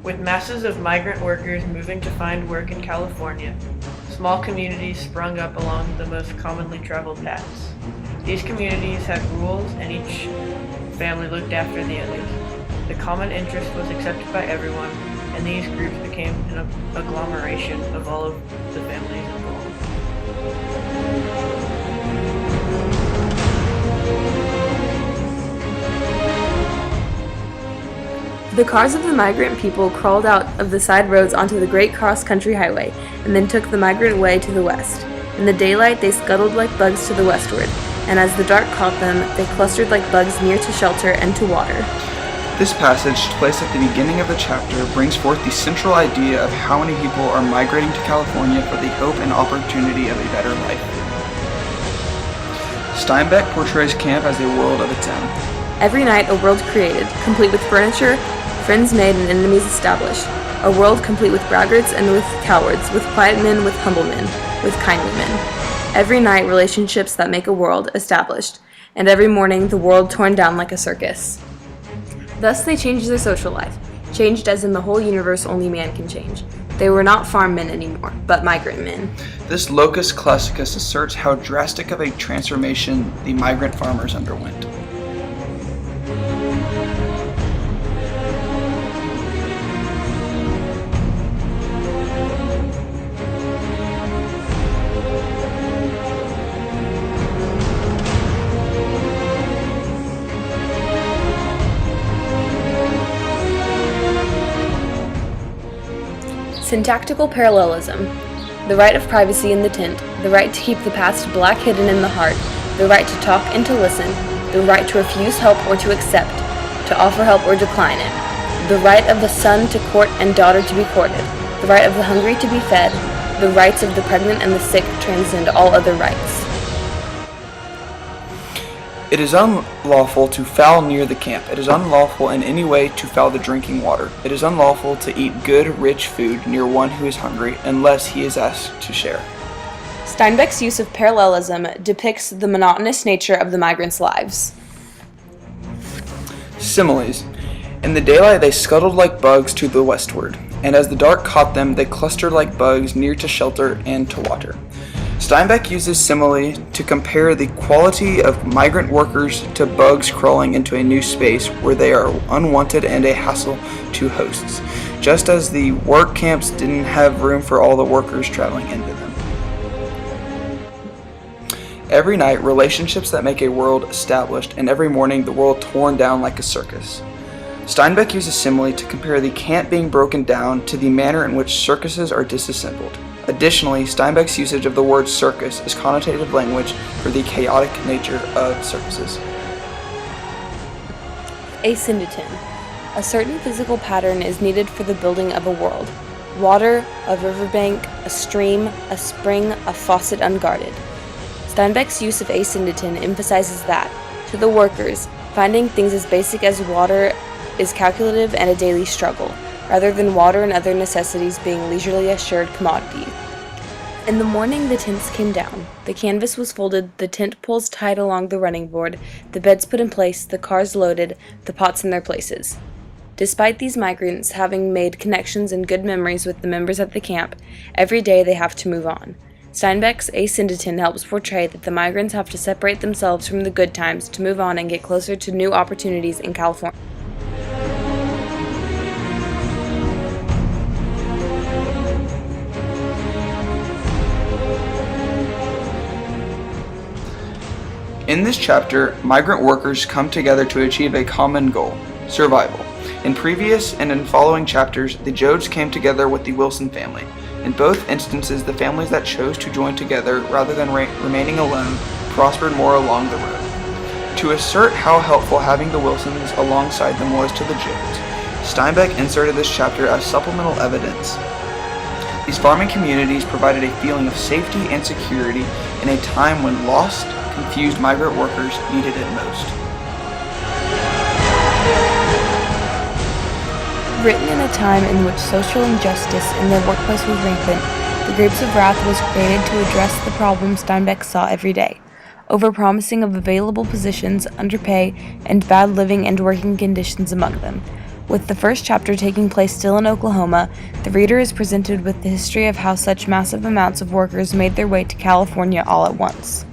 With masses of migrant workers moving to find work in California, small communities sprung up along the most commonly traveled paths. These communities had rules and each family looked after the others. The common interest was accepted by everyone, and these groups became an agglomeration of all of the families involved. The cars of the migrant people crawled out of the side roads onto the great cross-country highway, and then took the migrant way to the west. In the daylight, they scuttled like bugs to the westward, and as the dark caught them, they clustered like bugs near to shelter and to water. This passage, placed at the beginning of the chapter, brings forth the central idea of how many people are migrating to California for the hope and opportunity of a better life. Steinbeck portrays camp as a world of its own. Every night, a world created, complete with furniture, friends made and enemies established. A world complete with braggarts and with cowards, with quiet men, with humble men, with kindly men. Every night, relationships that make a world established, and every morning, the world torn down like a circus. Thus they changed their social life, changed as in the whole universe only man can change. They were not farm men anymore, but migrant men. This locus classicus asserts how drastic of a transformation the migrant farmers underwent. Syntactical parallelism. The right of privacy in the tent, the right to keep the past black hidden in the heart, the right to talk and to listen, the right to refuse help or to accept, to offer help or decline it, the right of the son to court and daughter to be courted, the right of the hungry to be fed, the rights of the pregnant and the sick transcend all other rights. It is unlawful to foul near the camp. It is unlawful in any way to foul the drinking water. It is unlawful to eat good, rich food near one who is hungry, unless he is asked to share. Steinbeck's use of parallelism depicts the monotonous nature of the migrants' lives. Similes. In the daylight they scuttled like bugs to the westward, and as the dark caught them, they clustered like bugs near to shelter and to water. Steinbeck uses simile to compare the quality of migrant workers to bugs crawling into a new space where they are unwanted and a hassle to hosts, just as the work camps didn't have room for all the workers traveling into them. Every night, relationships that make a world established, and every morning, the world torn down like a circus. Steinbeck uses simile to compare the camp being broken down to the manner in which circuses are disassembled. Additionally, Steinbeck's usage of the word circus is connotative language for the chaotic nature of circuses. Asyndeton. A certain physical pattern is needed for the building of a world. Water, a riverbank, a stream, a spring, a faucet unguarded. Steinbeck's use of asyndeton emphasizes that, to the workers, finding things as basic as water is calculative and a daily struggle, rather than water and other necessities being leisurely assured commodities. In the morning, the tents came down. The canvas was folded, the tent poles tied along the running board, the beds put in place, the cars loaded, the pots in their places. Despite these migrants having made connections and good memories with the members at the camp, every day they have to move on. Steinbeck's asyndeton helps portray that the migrants have to separate themselves from the good times to move on and get closer to new opportunities in California. In this chapter, migrant workers come together to achieve a common goal, survival. In previous and in following chapters, the Jodes came together with the Wilson family. In both instances, the families that chose to join together rather than remaining alone prospered more along the road. To assert how helpful having the Wilsons alongside them was to the Jodes, Steinbeck inserted this chapter as supplemental evidence. These farming communities provided a feeling of safety and security in a time when lost, confused migrant workers needed it most. Written in a time in which social injustice in the workplace was rampant, The Grapes of Wrath was created to address the problems Steinbeck saw every day: overpromising of available positions, underpay, and bad living and working conditions among them. With the first chapter taking place still in Oklahoma, the reader is presented with the history of how such massive amounts of workers made their way to California all at once.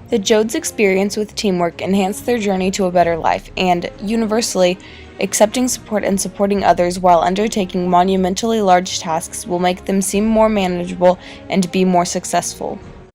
The Jodes' experience with teamwork enhanced their journey to a better life, and, universally, accepting support and supporting others while undertaking monumentally large tasks will make them seem more manageable and be more successful.